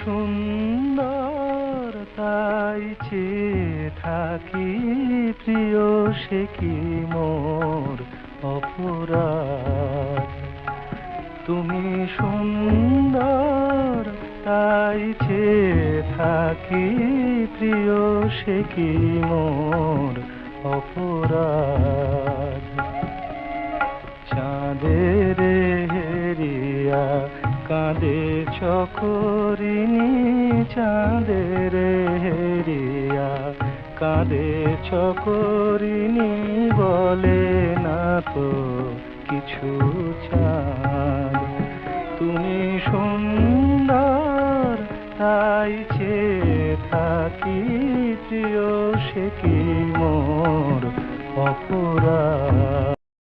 সুন্দর তাই চেয়ে থাকি, প্রিয় সে কি মোর অপরাধ। তুমি সুন্দর তাই চেয়ে থাকি, প্রিয় সে কি মোর অপরাধ। চাঁদের হেরিয়া কাঁদে চকরিনী, চাঁদের হেরিয়া কাঁদে চকরিনী, বলে না তো কিছু চাঁদ। তুমি সুন্দর তাই চেয়ে থাকি, প্রিয় সে কি মোর অপরাধ।